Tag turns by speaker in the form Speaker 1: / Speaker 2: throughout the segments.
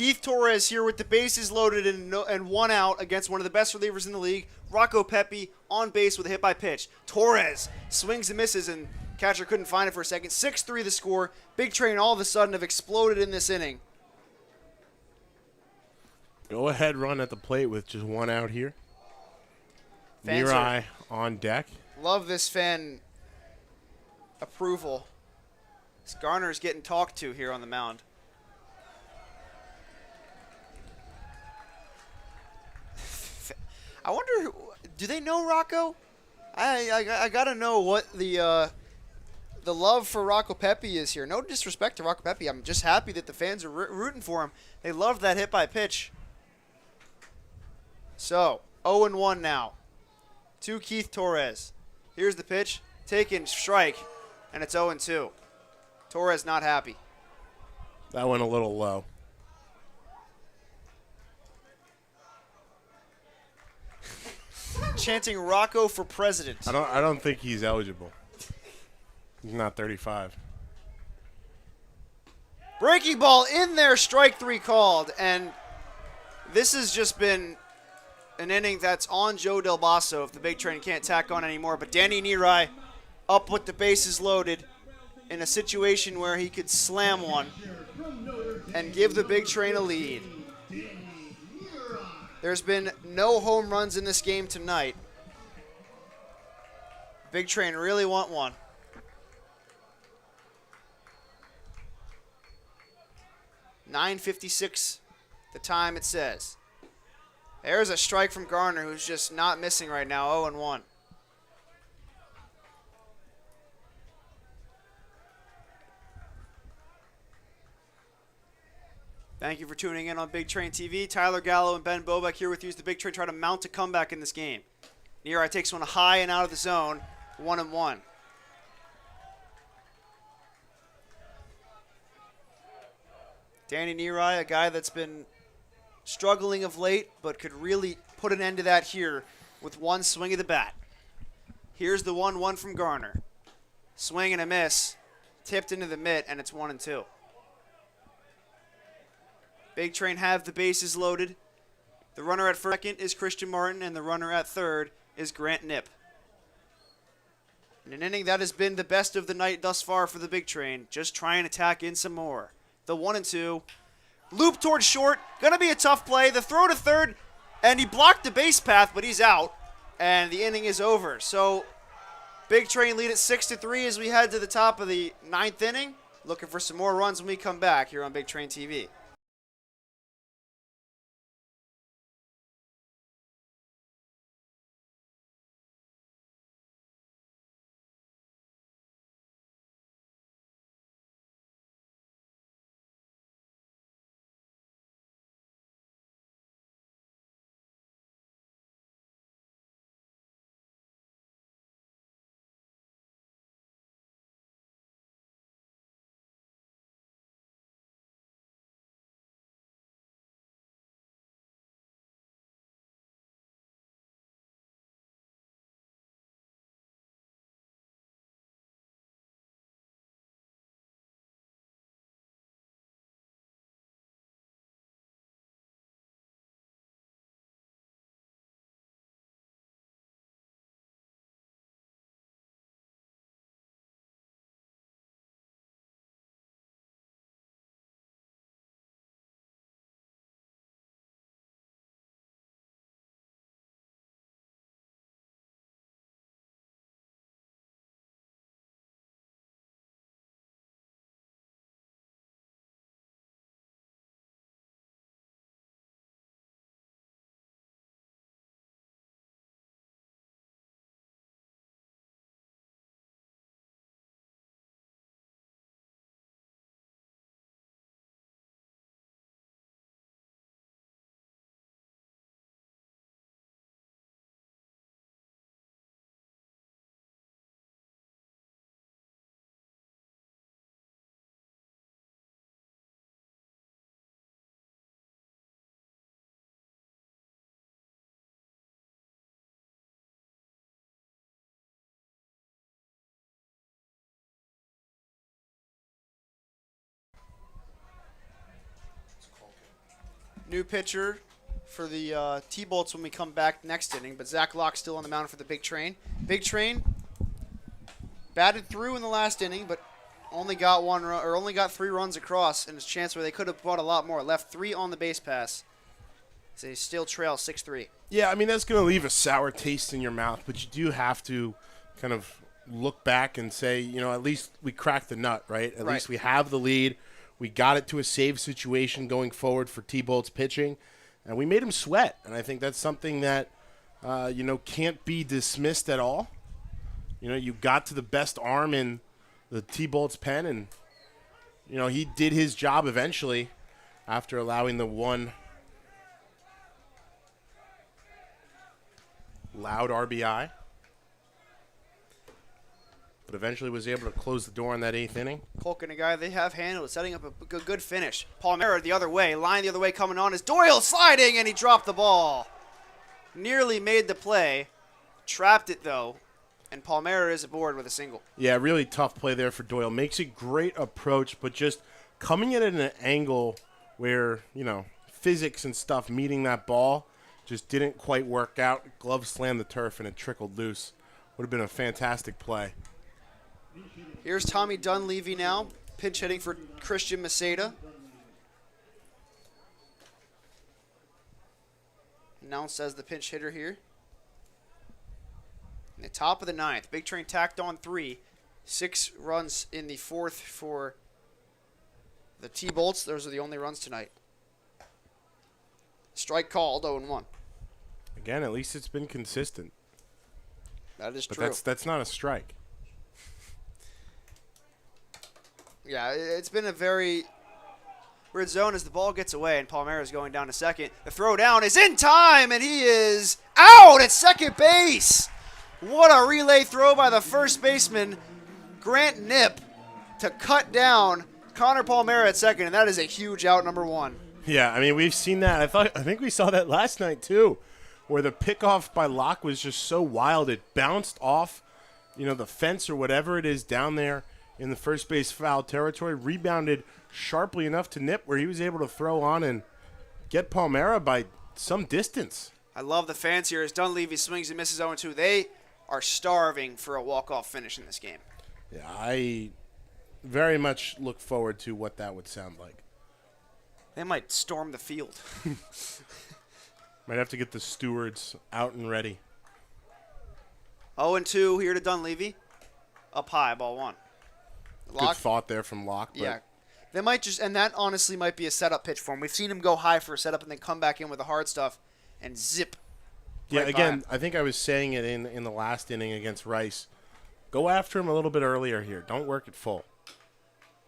Speaker 1: Keith Torres here with the bases loaded and one out against one of the best relievers in the league. Rocco Pepi on base with a hit by pitch. Torres swings and misses, and catcher couldn't find it for a second. 6-3 the score. Big Train all of a sudden have exploded in this inning.
Speaker 2: Go ahead run at the plate with just one out here.
Speaker 1: Fans
Speaker 2: Neareye on deck.
Speaker 1: Love this fan approval. This Garner's getting talked to here on the mound. I wonder, do they know Rocco? I gotta know what the love for Rocco Pepi is here. No disrespect to Rocco Pepi. I'm just happy that the fans are rooting for him. They loved that hit by pitch. So 0-1 now. To Keith Torres. Here's the pitch. Taken, strike, and it's 0-2. Torres not happy.
Speaker 2: That went a little low.
Speaker 1: Chanting Rocco for president.
Speaker 2: I don't think he's eligible. He's not 35.
Speaker 1: Breaking ball in there, strike three called, and this has just been an inning that's on Joe Del Basso if the Big Train can't tack on anymore. But Danny Neary up with the bases loaded in a situation where he could slam one and give the Big Train a lead. There's been no home runs in this game tonight. Big Train really want one. .956 the time it says. There's a strike from Garner, who's just not missing right now, 0-1. Thank you for tuning in on Big Train TV. Tyler Gallo and Ben Bobek here with you as the Big Train try to mount a comeback in this game. Neary takes one high and out of the zone, 1-1. Danny Neary, a guy that's been struggling of late, but could really put an end to that here with one swing of the bat. Here's the 1-1 from Garner. Swing and a miss, tipped into the mitt, and it's 1-2. Big Train have the bases loaded. The runner at second is Christian Martin, and the runner at third is Grant Knipp. In an inning that has been the best of the night thus far for the Big Train, just trying to tack in some more. The 1-2. Loop towards short. Going to be a tough play. The throw to third, and he blocked the base path, but he's out, and the inning is over. So Big Train lead at 6-3 as we head to the top of the ninth inning. Looking for some more runs when we come back here on Big Train TV. New pitcher for the T-Bolts when we come back next inning, but Zach Locke still on the mound for the Big Train. Big Train batted through in the last inning, but only got one run, or only got 3 runs across in his chance where they could have brought a lot more. Left 3 on the base pass. So they still trail 6-3.
Speaker 2: Yeah, I mean, that's going to leave a sour taste in your mouth, but you do have to kind of look back and say, you know, at least we cracked the nut, right? At least we have the lead. We got it to a save situation going forward for T-Bolt's pitching, and we made him sweat. And I think that's something that, you know, can't be dismissed at all. You know, you got to the best arm in the T-Bolt's pen, and, you know, he did his job eventually after allowing the one loud RBI. But eventually was able to close the door in that 8th inning.
Speaker 1: Polk and a guy they have handled, setting up a good finish. Palmera the other way, line the other way coming on is Doyle sliding, and he dropped the ball. Nearly made the play, trapped it though, and Palmera is aboard with a single.
Speaker 2: Yeah, really tough play there for Doyle. Makes a great approach, but just coming in at an angle where, you know, physics and stuff meeting that ball just didn't quite work out. Glove slammed the turf and it trickled loose. Would have been a fantastic play.
Speaker 1: Here's Tommy Dunleavy now, pinch hitting for Christian Maceda. Announced as the pinch hitter here. In the top of the 9th, Big Train tacked on 3. 6 runs in the 4th for the T-Bolts. Those are the only runs tonight. Strike called, 0-1.
Speaker 2: Again, at least it's been consistent.
Speaker 1: That is
Speaker 2: But
Speaker 1: true.
Speaker 2: that's not a strike.
Speaker 1: Yeah, it's been a very weird zone as the ball gets away and Palmera is going down to second. The throw down is in time, and he is out at second base. What a relay throw by the first baseman, Grant Knipp, to cut down Connor Palmera at second, and that is a huge out, number 1.
Speaker 2: Yeah, I mean, we've seen that. I think we saw that last night too, where the pickoff by Locke was just so wild. It bounced off, you know, the fence or whatever it is down there in the first base foul territory, rebounded sharply enough to Knipp where he was able to throw on and get Palmera by some distance.
Speaker 1: I love the fans here as Dunleavy swings and misses 0-2. They are starving for a walk-off finish in this game.
Speaker 2: Yeah, I very much look forward to what that would sound like.
Speaker 1: They might storm the field.
Speaker 2: Might have to get the stewards out and ready.
Speaker 1: 0-2 here to Dunleavy. Up high, ball 1.
Speaker 2: Good thought there from Locke. But
Speaker 1: yeah. They might just, and that honestly might be a setup pitch for him. We've seen him go high for a setup and then come back in with the hard stuff and zip.
Speaker 2: Yeah,
Speaker 1: right
Speaker 2: again, I think I was saying it in the last inning against Rice. Go after him a little bit earlier here. Don't work it full.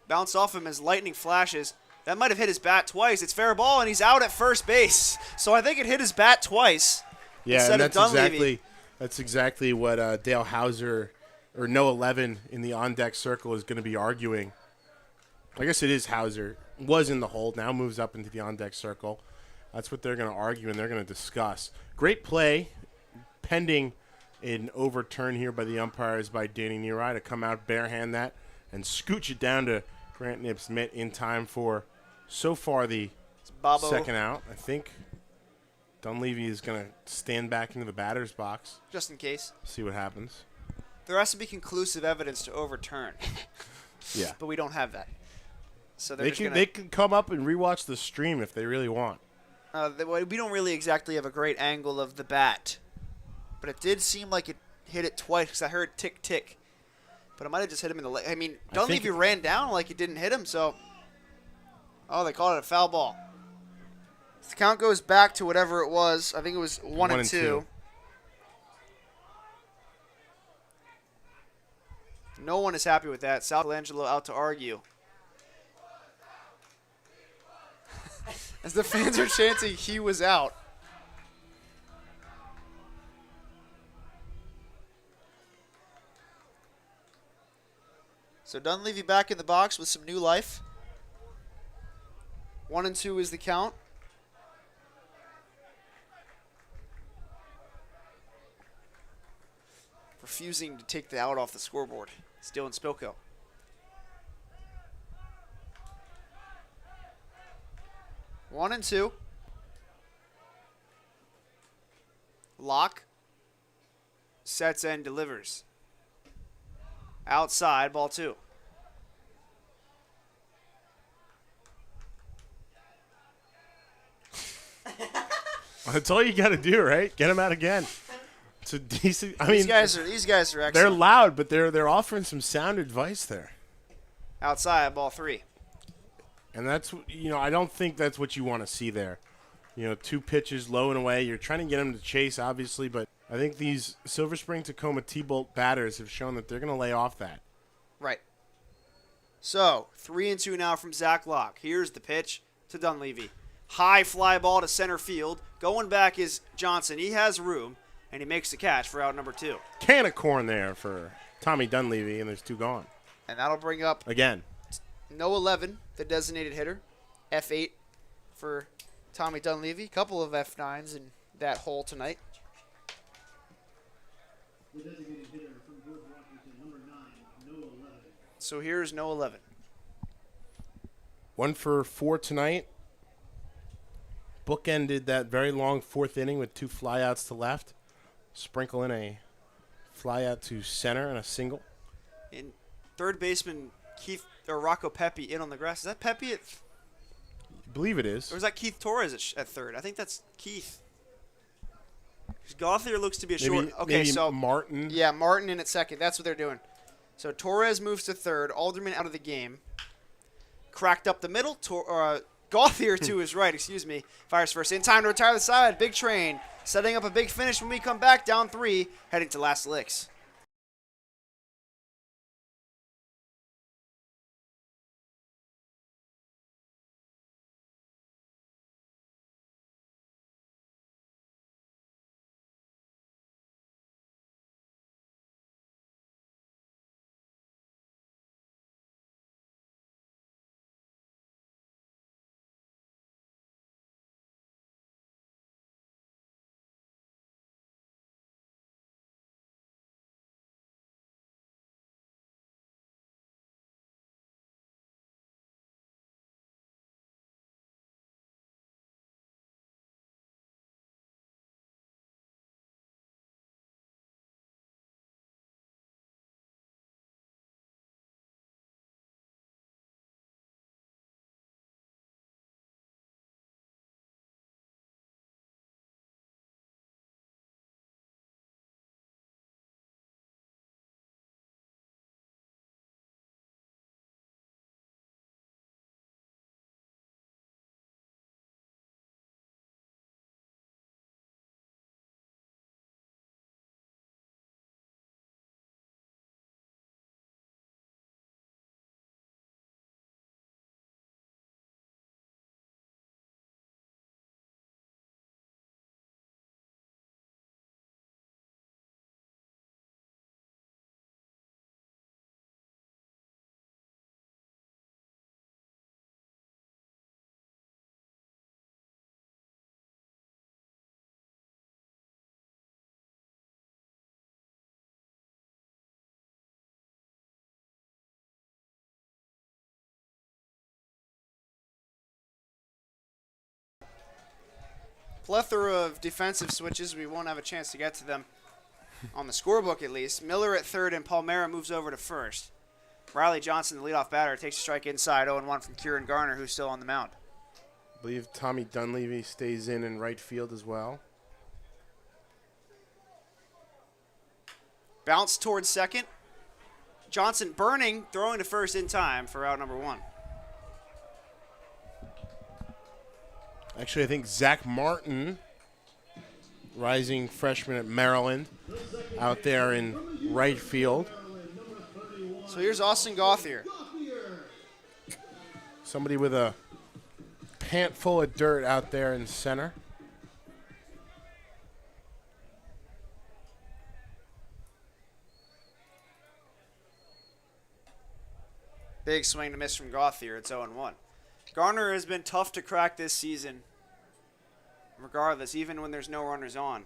Speaker 1: Bounce off him as lightning flashes. That might have hit his bat twice. It's fair ball, and he's out at first base. So I think it hit his bat twice.
Speaker 2: Yeah, and that's exactly what Dale Hauser or No 11 in the on-deck circle is going to be arguing. I guess it is Hauser. Was in the hold, now moves up into the on-deck circle. That's what they're going to argue and they're going to discuss. Great play, pending an overturn here by the umpires by Danny Neary to come out, barehand that, and scooch it down to Grant Knipp's mitt in time for, so far, the second out. I think Dunleavy is going to stand back into the batter's box.
Speaker 1: Just in case.
Speaker 2: See what happens.
Speaker 1: There has to be conclusive evidence to overturn.
Speaker 2: Yeah.
Speaker 1: But we don't have that. So
Speaker 2: they can come up and rewatch the stream if they really want.
Speaker 1: We don't really exactly have a great angle of the bat. But it did seem like it hit it twice because I heard tick, tick. But it might have just hit him in the leg. I mean, Dunleavy ran down like it didn't hit him, so. Oh, they called it a foul ball. The count goes back to whatever it was. I think it was 1-2. No one is happy with that. Sal Colangelo out to argue. As the fans are chanting he was out. So Dunleavy back in the box with some new life. 1-2 is the count. Refusing to take the out off the scoreboard. It's Dylan Spilko. One and two. Locke sets and delivers. Outside, ball 2.
Speaker 2: That's all you got to do, right? Get them out again. It's a decent. I mean,
Speaker 1: These guys are excellent.
Speaker 2: they're loud, but they're offering some sound advice there.
Speaker 1: Outside, ball 3.
Speaker 2: And that's, I don't think that's what you want to see there. 2 pitches low and away. You're trying to get them to chase, obviously, but I think these Silver Spring Tacoma T-Bolt batters have shown that they're going to lay off that.
Speaker 1: Right. So, 3-2 now from Zach Locke. Here's the pitch to Dunleavy. High fly ball to center field. Going back is Johnson. He has room, and he makes the catch for out number 2.
Speaker 2: Can of corn there for Tommy Dunleavy, and there's 2 gone.
Speaker 1: And that'll bring up
Speaker 2: Again.
Speaker 1: No 11, the designated hitter. F8 for Tommy Dunleavy. Couple of F9s in that hole tonight.
Speaker 3: The designated hitter from George Washington, number 9, No 11.
Speaker 1: So here's No 11.
Speaker 2: 1 for 4 tonight. Bookended that very long 4th inning with 2 flyouts to left. Sprinkle in a flyout to center and a single.
Speaker 1: In third baseman Rocco Pepe in on the grass. Is that Pepe
Speaker 2: I believe it is.
Speaker 1: or is that Keith Torres at third? I think that's Keith. Gauthier looks to be a short. Okay,
Speaker 2: maybe
Speaker 1: so
Speaker 2: Martin.
Speaker 1: yeah, Martin in at second. That's what they're doing. So Torres moves to third. Alderman out of the game. Cracked up the middle. Gauthier to his right. Excuse me. Fires first in time to retire the side. Big Train setting up a big finish when we come back down 3, heading to last licks. Plethora of defensive switches. We won't have a chance to get to them on the scorebook at least. Miller at third and Palmera moves over to first. Riley Johnson, the leadoff batter, takes a strike inside. 0-1 from Kieran Garner, who's still on the mound.
Speaker 2: I believe Tommy Dunleavy stays in right field as well.
Speaker 1: Bounce towards second. Johnson burning, throwing to first in time for out number 1.
Speaker 2: Actually, I think Zach Martin, rising freshman at Maryland, out there in right field.
Speaker 1: So here's Austin Gauthier.
Speaker 2: Somebody with a pant full of dirt out there in center.
Speaker 1: Big swing to miss from Gauthier. It's 0-1. Garner has been tough to crack this season, regardless, even when there's no runners on.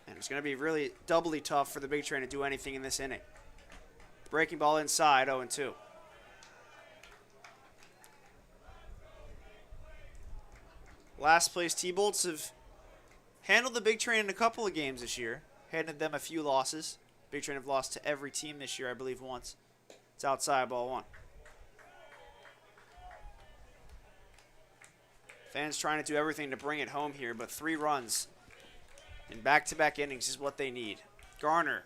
Speaker 1: And it's going to be really doubly tough for the Big Train to do anything in this inning. Breaking ball inside, 0-2. Last place T-Bolts have handled the Big Train in a couple of games this year. Handed them a few losses. Big Train have lost to every team this year, I believe, once. It's outside ball 1. Fans trying to do everything to bring it home here, but 3 runs in back-to-back innings is what they need. Garner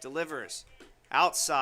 Speaker 1: delivers outside.